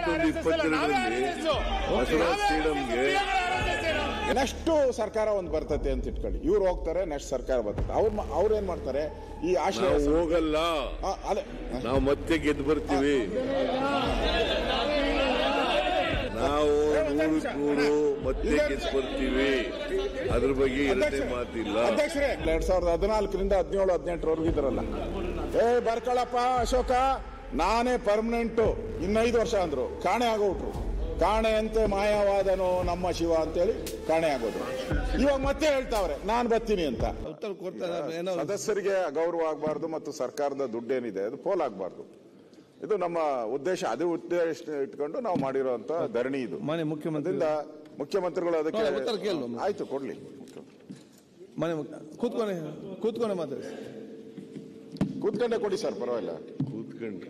21-22ರಲ್ಲಿ Basavaraj ಸ್ಟೇಡಿಯಂಗೆ next ಸರ್ಕಾರ ಒಂದು ಬರ್ತತೆ ಅಂತ ಇಟ್ಕೊಳ್ಳಿ. ಇವ್ರು ಹೋಗ್ತಾರೆ, ನೆಕ್ಸ್ಟ್ ಸರ್ಕಾರ ಬರ್ತದೆ. ಅವ್ರು ಏನ್ ಮಾಡ್ತಾರೆ, ಈ ಆಶ್ರಯ ಹೋಗಲ್ಲ, ನಾವು ಮತ್ತೆ ಗೆದ್ದು ಬರ್ತೀವಿ. ನಾವು 100 ಮತ್ತೆ ಗೆದ್ದು ಬರ್ತೀವಿ. ಅದ್ರ ಬಗ್ಗೆ ಎರಡನೇ ಮಾತಿಲ್ಲ. ಅಧ್ಯಕ್ಷರೇ, 2014ರಿಂದ 17-18 ಇದ್ರಲ್ಲ, ಬರ್ಕೊಳಪ್ಪ ಅಶೋಕ, ನಾನೇ ಪರ್ಮನೆಂಟ್, 5 ವರ್ಷ ಅಂದ್ರು, ಕಾಣೆ ಆಗೋಟ್ರು. ಕಾಣೆಯಂತೆ ಮಾಯವಾದನು ನಮ್ಮ ಶಿವ ಅಂತೇಳಿ ಕಾಣೆ ಆಗೋದು. ಇವಾಗ ಮತ್ತೆ ಹೇಳ್ತಾವ್ರೆ ನಾನು ಬರ್ತೀನಿ ಅಂತ. ಸದಸ್ಯರಿಗೆ ಅಗೌರವ ಆಗಬಾರ್ದು ಮತ್ತು ಸರ್ಕಾರದ ದುಡ್ಡೇನಿದೆ ಅದು ಪೋಲಾಗಬಾರ್ದು. ಇದು ನಮ್ಮ ಉದ್ದೇಶ. ಅದೇ ಉದ್ದೇಶ ಇಟ್ಕೊಂಡು ನಾವು ಮಾಡಿರುವಂತ ಧರಣಿ ಇದು. ಮುಖ್ಯಮಂತ್ರಿಗಳು ಅದಕ್ಕೆ ಆಯ್ತು ಕೊಡ್ಲಿ. ಕೂತ್ಕೊಂಡೆ ಮಾತಾಡಿ, ಕೂತ್ಕೊಂಡೆ ಕೊಡಿ ಸರ್, ಪರವಾಗಿಲ್ಲ.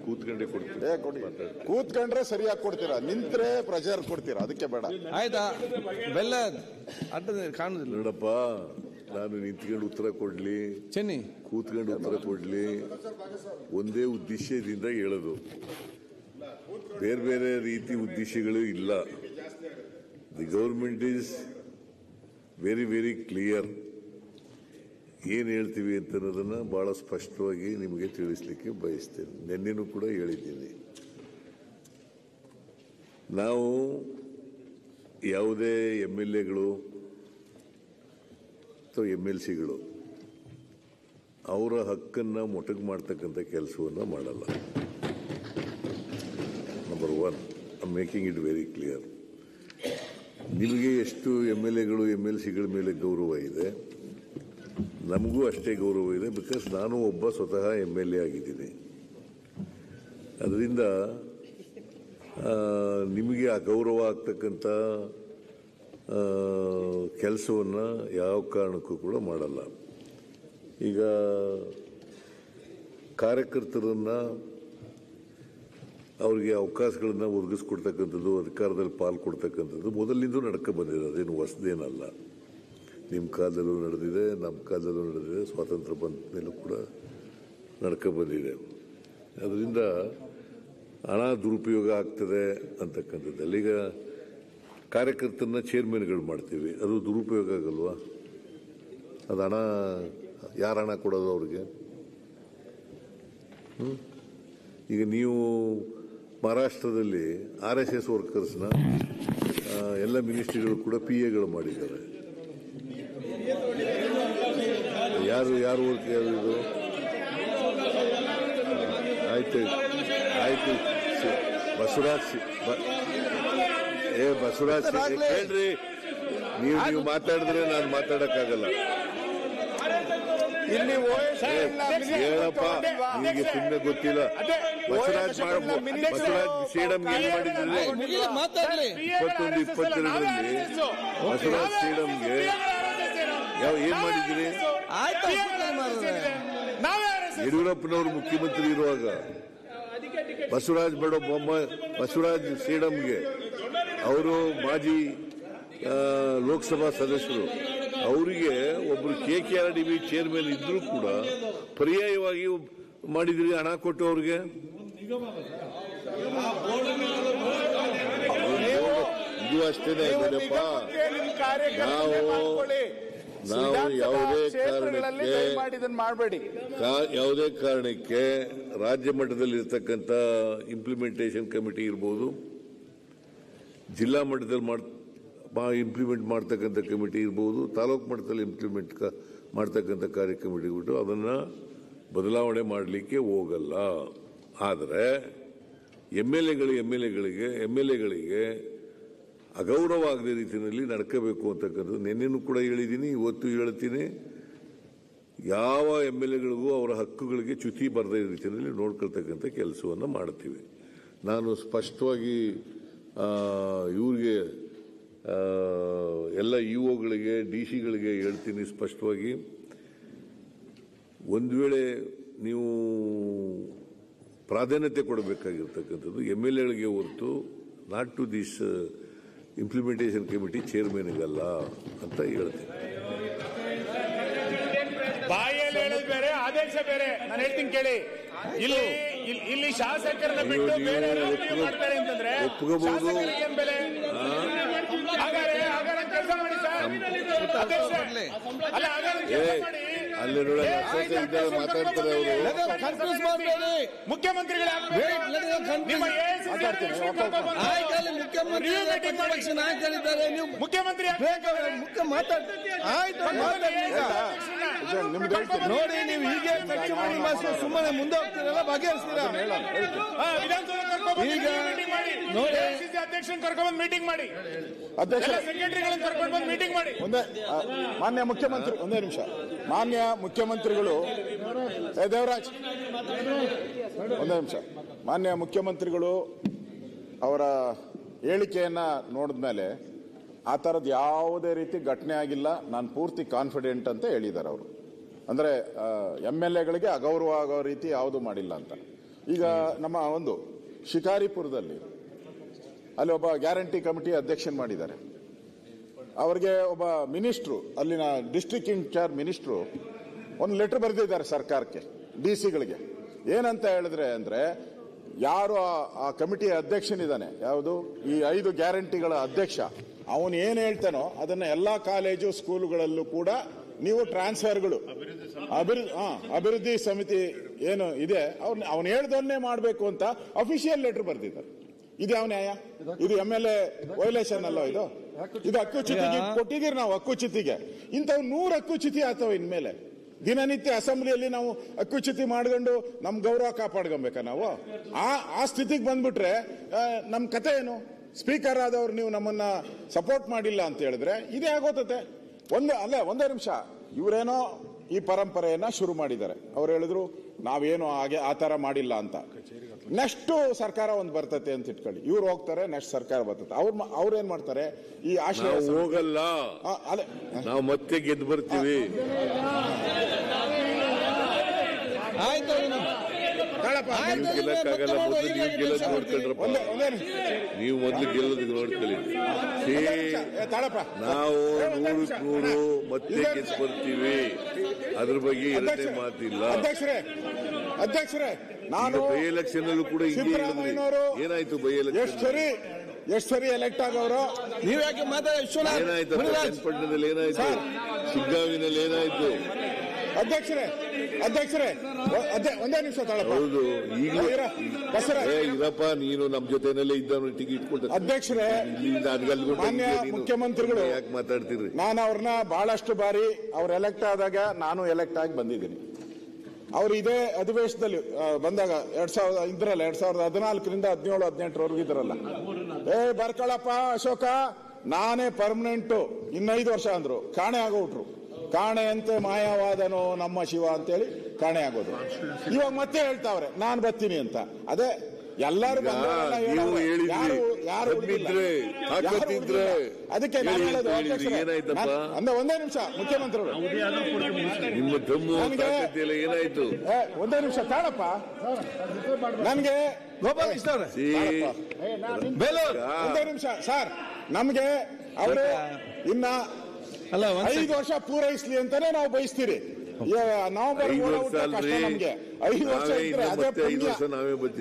ಕೂತ್ಕೊಂಡೆ ಕೊಡ್ತೀವಿ. ಕೂತ್ಕೊಂಡ್ರೆ ಸರಿಯಾಗಿ ಕೊಡ್ತೀರಾ, ನಿಂತ್ರೆ ಪ್ರೆಷರ್ ಕೊಡ್ತೀರಾ, ಅದಕ್ಕೆ ಬೇಡ. ಆಯ್ತಾ, ಬೆಲ್ಲ ಕಾಣುದಿಲ್ಲ ನೋಡಪ್ಪ. ನಾನು ನಿಂತ್ಕೊಂಡು ಉತ್ತರ ಕೊಡ್ಲಿ, ಚೆನ್ನಿ ಕೂತ್ಕೊಂಡು ಉತ್ತರ ಕೊಡ್ಲಿ, ಒಂದೇ ಉದ್ದೇಶದಿಂದ ಹೇಳೋದು, ಬೇರೆ ಬೇರೆ ರೀತಿ ಉದ್ದೇಶಗಳು ಇಲ್ಲ. The government is very very clear. ಏನು ಹೇಳ್ತೀವಿ ಅಂತ ಅನ್ನೋದನ್ನ ಬಹಳ ಸ್ಪಷ್ಟವಾಗಿ ನಿಮಗೆ ತಿಳಿಸ್ಲಿಕ್ಕೆ ಬಯಸ್ತೇನೆ. ನಿನ್ನೆನೂ ಕೂಡ ಹೇಳಿದ್ದೀನಿ, ನಾವು ಯಾವುದೇ MLAಗಳು ಅಥವಾ MLCಗಳು ಅವರ ಹಕ್ಕನ್ನು ಮೊಟಕು ಮಾಡ್ತಕ್ಕಂಥ ಕೆಲಸವನ್ನು ಮಾಡಲ್ಲ. Number 1, I am making it very clear. ನಿಮಗೆ ಎಷ್ಟು MLAಗಳು MLCಗಳ ಮೇಲೆ ಗೌರವ ಇದೆ, ನಮಗೂ ಅಷ್ಟೇ ಗೌರವ ಇದೆ. ಬಿಕಾಸ್ ನಾನು ಒಬ್ಬ ಸ್ವತಃ MLA ಆಗಿದ್ದೀನಿ. ಅದರಿಂದ ನಿಮಗೆ ಅಗೌರವ ಆಗ್ತಕ್ಕಂಥ ಕೆಲಸವನ್ನು ಯಾವ ಕಾರಣಕ್ಕೂ ಕೂಡ ಮಾಡಲ್ಲ. ಈಗ ಕಾರ್ಯಕರ್ತರನ್ನ ಅವರಿಗೆ ಅವಕಾಶಗಳನ್ನು ಒದಗಿಸ್ಕೊಡ್ತಕ್ಕಂಥದ್ದು, ಅಧಿಕಾರದಲ್ಲಿ ಪಾಲು ಕೊಡ್ತಕ್ಕಂಥದ್ದು ಮೊದಲಿನಿಂದ ನಡ್ಕೊ ಬಂದಿದೆ. ಅದೇನು ಹೊಸದೇನಲ್ಲ. ನಿಮ್ಮ ಕಾಲದಲ್ಲೂ ನಡೆದಿದೆ, ನಮ್ಮ ಕಾಲದಲ್ಲೂ ನಡೆದಿದೆ, ಸ್ವಾತಂತ್ರ್ಯ ಬಂದ ಮೇಲೂ ಕೂಡ ನಡ್ಕೊ ಬಂದಿದೆ. ಅದರಿಂದ ಹಣ ದುರುಪಯೋಗ ಆಗ್ತದೆ ಅಂತಕ್ಕಂಥದ್ದಲ್ಲಿ ಈಗ ಕಾರ್ಯಕರ್ತರನ್ನ ಚೇರ್ಮನ್ಗಳು ಮಾಡ್ತೀವಿ, ಅದು ದುರುಪಯೋಗ ಆಗಲ್ವಾ? ಅದು ಹಣ ಯಾರು ಹಣ ಕೊಡೋದು ಅವ್ರಿಗೆ? ಈಗ ನೀವು ಮಹಾರಾಷ್ಟ್ರದಲ್ಲಿ RSS ವರ್ಕರ್ಸ್ನ ಎಲ್ಲ ಮಿನಿಸ್ಟ್ರಿಗಳು ಕೂಡ PAಗಳು ಮಾಡಿದ್ದಾರೆ. ಯಾರು ವರ್ಕ್ ಯಾರು ಇದು? ಆಯ್ತು ಬಸವರಾಜ್ ಹೇಳ್ರಿ. ನೀವು ಮಾತಾಡಿದ್ರೆ ನಾನು ಮಾತಾಡಕ್ಕಾಗಲ್ಲ. ಹೇಳಪ್ಪ, ನಿಮಗೆ ಸುಮ್ಮನೆ ಗೊತ್ತಿಲ್ಲ. ಬಸವರಾಜ್ ಸ್ಟೇಡಿಯಂಗೆ ಏನ್ ಮಾಡಿದ್ರೆ 21-22ರಲ್ಲಿ ಬಸವರಾಜ್ ಸ್ಟೇಡಿಯಂಗೆ ಏನ್ ಮಾಡಿದ್ರಿ? ಯಡಿಯೂರಪ್ಪನವರು ಮುಖ್ಯಮಂತ್ರಿ ಇರುವಾಗ ಬಸವರಾಜ್ ಸ್ಟೇಡಿಯಂಗೆ ಅವರು ಮಾಜಿ ಲೋಕಸಭಾ ಸದಸ್ಯರು, ಅವರಿಗೆ ಒಬ್ರು KKRDB ಚೇರ್ಮನ್ ಇದ್ರೂ ಕೂಡ ಪರ್ಯಾಯವಾಗಿ ಮಾಡಿದ್ರಿ ಹಣ ಕೊಟ್ಟು ಅವ್ರಿಗೆ. ಇದು ಅಷ್ಟೇನೆ. ನಾವು ಯಾವುದೇ ಕಾರಣಕ್ಕೆ ರಾಜ್ಯ ಮಟ್ಟದಲ್ಲಿ ಇರ್ತಕ್ಕಂಥ ಇಂಪ್ಲಿಮೆಂಟೇಷನ್ ಕಮಿಟಿ ಇರ್ಬೋದು, ಜಿಲ್ಲಾ ಮಟ್ಟದಲ್ಲಿ ಇಂಪ್ಲಿಮೆಂಟ್ ಮಾಡ್ತಕ್ಕಂಥ ಕಮಿಟಿ ಇರ್ಬೋದು, ತಾಲೂಕು ಮಟ್ಟದಲ್ಲಿ ಇಂಪ್ಲಿಮೆಂಟ್ ಮಾಡ್ತಕ್ಕಂಥ ಕಾರ್ಯ ಕಮಿಟಿ ಬಿಟ್ಟು ಅದನ್ನು ಬದಲಾವಣೆ ಮಾಡಲಿಕ್ಕೆ ಹೋಗಲ್ಲ. ಆದರೆ MLAಗಳಿಗೆ ಅಗೌರವ ಆಗದ ರೀತಿಯಲ್ಲಿ ನಡ್ಕೋಬೇಕು ಅಂತಕ್ಕಂಥದ್ದು ನಿನ್ನೆನೂ ಕೂಡ ಹೇಳಿದ್ದೀನಿ, ಇವತ್ತು ಹೇಳ್ತೀನಿ. ಯಾವ MLAಗಳಿಗೂ ಅವರ ಹಕ್ಕುಗಳಿಗೆ ಚ್ಯುತಿ ಬರದ ರೀತಿಯಲ್ಲಿ ನೋಡ್ಕೊಳ್ತಕ್ಕಂಥ ಕೆಲಸವನ್ನು ಮಾಡ್ತೀವಿ. ನಾನು ಸ್ಪಷ್ಟವಾಗಿ ಇವ್ರಿಗೆ ಎಲ್ಲ EOಗಳಿಗೆ DC-ಗಳಿಗೆ ಹೇಳ್ತೀನಿ ಸ್ಪಷ್ಟವಾಗಿ, ಒಂದು ವೇಳೆ ನೀವು ಪ್ರಾಧಾನ್ಯತೆ ಕೊಡಬೇಕಾಗಿರ್ತಕ್ಕಂಥದ್ದು MLAಗಳಿಗೆ ಹೊರತು not to this implementation committee ಚೇರ್ಮನ್ಗಲ್ಲ ಅಂತ ಹೇಳ್ತೀನಿ. ಬಾಯಲ್ಲಿ ಹೇಳೋದು ಬೇರೆ, ಆದೇಶ ಬೇರೆ. ನಾನು ಹೇಳ್ತೀನಿ ಕೇಳಿ. ಇಲ್ಲಿ ಇಲ್ಲಿ ಶಾಸಕರನ್ನ ಬಿಟ್ಟು ಬೇರೆ ಮಾಡ್ತಾರೆ ಅಂತಂದ್ರೆ ಶಾಸಕರಿಗೆ ಏನ್ ಬೆಲೆ? ಹಾಗಾದ್ರೆ ಕೆಲಸ ಮಾಡಿ ಸರ್. ಅಲ್ಲ ಹಾಗಾದ್ರೆ ಕೆಲಸ ಮಾಡಿ. ಅಲ್ಲಿ ನೋಡಿ ಮಾತಾಡ್ತಾರೆ ಅವರು. ಕನ್ಫ್ಯೂಸ್ ಮಾಡಬೇಡಿ. ಮುಖ್ಯಮಂತ್ರಿಗಳು ನಿಮ್ಮ ಮುಖ್ಯಮಂತ್ರಿ ನಾಯಕರಿದ್ದಾರೆ. ನೀವು ಮುಖ್ಯಮಂತ್ರಿ ಮುಖ್ಯ ಮಾತಾಡ್ತೀವಿ. ಆಯ್ತು ನೋಡಿ, ನೀವು ಹೀಗೆ ಚರ್ಚೆ ಮಾಡಿ ಸುಮ್ಮನೆ ಮುಂದೆ ಹೋಗ್ತೀರಲ್ಲ, ಬಗೆಹರಿಸ್ತೀರಾ? ಈಗ ನೋಡಿ, ಅಧ್ಯಕ್ಷನ್ ಕರ್ಕೊಂಡ್ಬಂದು ಮೀಟಿಂಗ್ ಮಾಡಿ, ಅಧ್ಯಕ್ಷ ಸೆಕ್ರೆಟರಿಗಳನ್ನು ಕರ್ಕೊಂಡು ಬಂದು ಮೀಟಿಂಗ್ ಮಾಡಿ. ಮಾನ್ಯ ಮುಖ್ಯಮಂತ್ರಿ, ಒಂದೇ ನಿಮಿಷ. ಮಾನ್ಯ ಮುಖ್ಯಮಂತ್ರಿಗಳು ದೇವರಾಜ್, ಒಂದೇ ನಿಮಿಷ. ಮಾನ್ಯ ಮುಖ್ಯಮಂತ್ರಿಗಳು ಅವರ ಹೇಳಿಕೆಯನ್ನ ನೋಡಿದ್ಮೇಲೆ ಆ ಥರದ್ದು ಯಾವುದೇ ರೀತಿ ಘಟನೆ ಆಗಿಲ್ಲ, ನಾನು ಪೂರ್ತಿ ಕಾನ್ಫಿಡೆಂಟ್ ಅಂತ ಹೇಳಿದ್ದಾರೆ ಅವರು. ಅಂದರೆ MLAಗಳಿಗೆ ಅಗೌರವ ಆಗೋ ರೀತಿ ಯಾವುದು ಮಾಡಿಲ್ಲ ಅಂತ. ಈಗ ನಮ್ಮ ಒಂದು ಶಿಕಾರಿಪುರದಲ್ಲಿ ಅಲ್ಲಿ ಒಬ್ಬ ಗ್ಯಾರಂಟಿ ಕಮಿಟಿ ಅಧ್ಯಕ್ಷನ್ ಮಾಡಿದ್ದಾರೆ. ಅವರಿಗೆ ಒಬ್ಬ ಮಿನಿಸ್ಟ್ರು, ಅಲ್ಲಿನ ಡಿಸ್ಟ್ರಿಕ್ಟ್ ಇನ್ಚಾರ್ಜ್ ಮಿನಿಸ್ಟ್ರು ಒಂದು ಲೆಟರ್ ಬರೆದಿದ್ದಾರೆ ಸರ್ಕಾರಕ್ಕೆ, DC-ಗಳಿಗೆ. ಏನಂತ ಹೇಳಿದ್ರೆ ಅಂದ್ರೆ, ಯಾರು ಆ ಕಮಿಟಿಯ ಅಧ್ಯಕ್ಷನಿದ್ದಾನೆ, ಯಾವುದು ಈ 5 ಗ್ಯಾರಂಟಿಗಳ ಅಧ್ಯಕ್ಷ, ಅವನು ಏನು ಹೇಳ್ತಾನೋ ಅದನ್ನ ಎಲ್ಲಾ ಕಾಲೇಜು ಸ್ಕೂಲುಗಳಲ್ಲೂ ಕೂಡ ನೀವು ಟ್ರಾನ್ಸ್ಫರ್ಗಳು ಅಭಿವೃದ್ಧಿ ಸಮಿತಿ ಏನು ಇದೆ ಅವನು ಹೇಳ್ದನ್ನೇ ಮಾಡಬೇಕು ಅಂತ ಅಫಿಷಿಯಲ್ ಲೆಟರ್ ಬರೆದಿದ್ದಾರೆ. ಇದು ಯಾವ ನ್ಯಾಯ? ಇದು MLA ವೈಲೇಷನ್ ಅಲ್ಲ ಇದು? ಇದು ಹಕ್ಕುಚ್ಯುತಿಗೆ ಕೊಟ್ಟಿದ್ದೀರಿ ನಾವು, ಹಕ್ಕುಚ್ಯುತಿಗೆ. ಇಂಥವು 100 ಹಕ್ಕುಚ್ಯುತಿ ಆಗ್ತವೆ ಇನ್ಮೇಲೆ. ದಿನನಿತ್ಯ ಅಸೆಂಬ್ಲಿಯಲ್ಲಿ ನಾವು ಹಕ್ಕುಚ್ಯುತಿ ಮಾಡ್ಕೊಂಡು ನಮ್ ಗೌರವ ಕಾಪಾಡ್ಕೊಬೇಕಾ ನಾವು? ಆ ಸ್ಥಿತಿಗೆ ಬಂದ್ಬಿಟ್ರೆ ನಮ್ ಕತೆ ಏನು? ಸ್ಪೀಕರ್ ಆದವ್ರು ನೀವು ನಮ್ಮನ್ನ ಸಪೋರ್ಟ್ ಮಾಡಿಲ್ಲ ಅಂತ ಹೇಳಿದ್ರೆ ಇದೇ ಆಗೋತತೆ. ಒಂದೇ ನಿಮಿಷ. ಇವರೇನೋ ಈ ಪರಂಪರೆಯನ್ನ ಶುರು ಮಾಡಿದ್ದಾರೆ. ಅವ್ರು ಹೇಳಿದ್ರು ನಾವೇನು ಹಾಗೆ ಆ ತರ ಮಾಡಿಲ್ಲ ಅಂತ. ನೆಕ್ಸ್ಟ್ ಸರ್ಕಾರ ಒಂದು ಬರ್ತತೆ ಅಂತ ಇಟ್ಕೊಳ್ಳಿ, ಇವ್ರು ಹೋಗ್ತಾರೆ, ನೆಕ್ಸ್ಟ್ ಸರ್ಕಾರ ಬರ್ತದೆ. ಅವ್ರೇನ್ ಮಾಡ್ತಾರೆ? ಈ ಆಶ್ರಯ ಹೋಗಲ್ಲ, ನಾವು ಮತ್ತೆ ಗೆದ್ದು ಬರ್ತೀವಿ. ಆಯ್ತು, ಗೆಲ್ಲಕ್ಕಾಗಲ್ಲ. ಮೊದಲು ನೀವು ಗೆಲ್ಲೋದು ನೋಡ್ಕೊಂಡ್ರಪ್ಪ, ನೀವು ಮೊದಲು ಗೆಲ್ಲೋದು ನೋಡ್ಕೊಳ್ಳಿ. ನಾವು 100% ಮತ್ತೆ ಗೆದ್ದು ಬರ್ತೀವಿ, ಅದ್ರ ಬಗ್ಗೆ ಎರಡನೇ ಮಾತಿಲ್ಲ. ಅಧ್ಯಕ್ಷರೇ, ನಾನು ಬೈ ಎಲೆಕ್ಷನ್ ಅಲ್ಲೂ ಕೂಡ ಏನಾಯ್ತು? ಬೈ ಎಲೆಕ್ಷನ್ ಎಷ್ಟು ಸರಿ ಎಲೆಕ್ಟ್ ಆಗವರು? ನೀವ್ ಯಾಕೆ ಮಾತಾಡ? ಏನಾಯ್ತು? ಚನ್ನಪಟ್ಟಣದಲ್ಲಿ ಏನಾಯ್ತು? ಶಿಗ್ಗಾವಿನಲ್ಲಿ ಏನಾಯ್ತು? ಅಧ್ಯಕ್ಷರೇ ಒಂದೇ ನಿಮಿಷ ತಾಳಪ್ಪ. ಹೌದು, ಈಗಲೂ ಇರಪ್ಪ, ನೀನು ನಮ್ ಜೊತೆನಲ್ಲೇ ಇದ್ದವನು ಟಿಕೆಟ್ ಇಟ್ಕೊಳ್ತಾರೆ. ಅಧ್ಯಕ್ಷರೇ, ಮಾನ್ಯ ಮುಖ್ಯಮಂತ್ರಿಗಳು ಯಾಕೆ ಮಾತಾಡ್ತೀರಿ? ನಾನು ಅವ್ರನ್ನ ಬಹಳಷ್ಟು ಬಾರಿ ಅವ್ರು ಎಲೆಕ್ಟ್ ಆದಾಗ ನಾನು ಎಲೆಕ್ಟ್ ಆಗಿ ಬಂದಿದ್ದೀನಿ. ಅವ್ರು ಇದೇ ಅಧಿವೇಶನದಲ್ಲಿ ಬಂದಾಗ 2014ರಿಂದ 17-18 ಇದ್ರಲ್ಲ, ಬರ್ಕೊಳಪ್ಪ ಅಶೋಕ, ನಾನೇ ಪರ್ಮನೆಂಟ್, 5 ವರ್ಷ ಅಂದ್ರು. ಕಾಣೆ ಆಗೋಟ್ರು. ಕಾಣೆಯಂತೆ ಮಾಯವಾದನೋ ನಮ್ಮ ಶಿವ ಅಂತೇಳಿ ಕಾಣೆ ಆಗೋದು. ಇವಾಗ ಮತ್ತೆ ಹೇಳ್ತಾವ್ರೆ ನಾನು ಬರ್ತೀನಿ ಅಂತ. ಅದೇ ಎಲ್ಲರೂ ಅದಕ್ಕೆ ನಾನು ಹೇಳೋದು ಅಂದ್ರೆ ಒಂದೇ ನಿಮಿಷ ಮುಖ್ಯಮಂತ್ರಿಗಳು, ನಿಮ್ಮ ದಮ್ಮು ಏನಾಯ್ತು? ಒಂದೇ ನಿಮಿಷ ತಾಳಪ್ಪ. ನನ್ಗೆ ಒಂದೇ ನಿಮಿಷ ಸರ್, ನಮ್ಗೆ ಅವರು ಇನ್ನ 5 ವರ್ಷ ಪೂರೈಸ್ಲಿ ಅಂತಾನೆ ನಾವು ಬಯಸ್ತೀರಿ. ನವೆಂಬರ್ ನಮ್ಗೆ 5 ವರ್ಷ ಇದ್ರೆ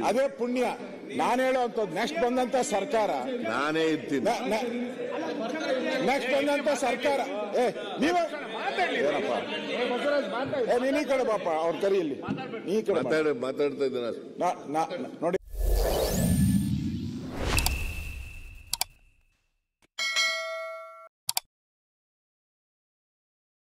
ಅದೇ ಪುಣ್ಯ. ನಾನು ಹೇಳುವಂಥದ್ದು ನೆಕ್ಸ್ಟ್ ಬಂದಂತ ಸರ್ಕಾರ, ನಾನೇ ಇರ್ತೀನಿ. ನೆಕ್ಸ್ಟ್ ಬಂದಂತ ಸರ್ಕಾರ ನೀನು ಈ ಕಡೆ ಬಾಪ, ಅವ್ರ ಕರಿಯಲ್ಲಿ ಈ ಕಡೆ ಮಾತಾಡ್ತಾ ಇದ್ದಾನೆ ನೋಡಿ.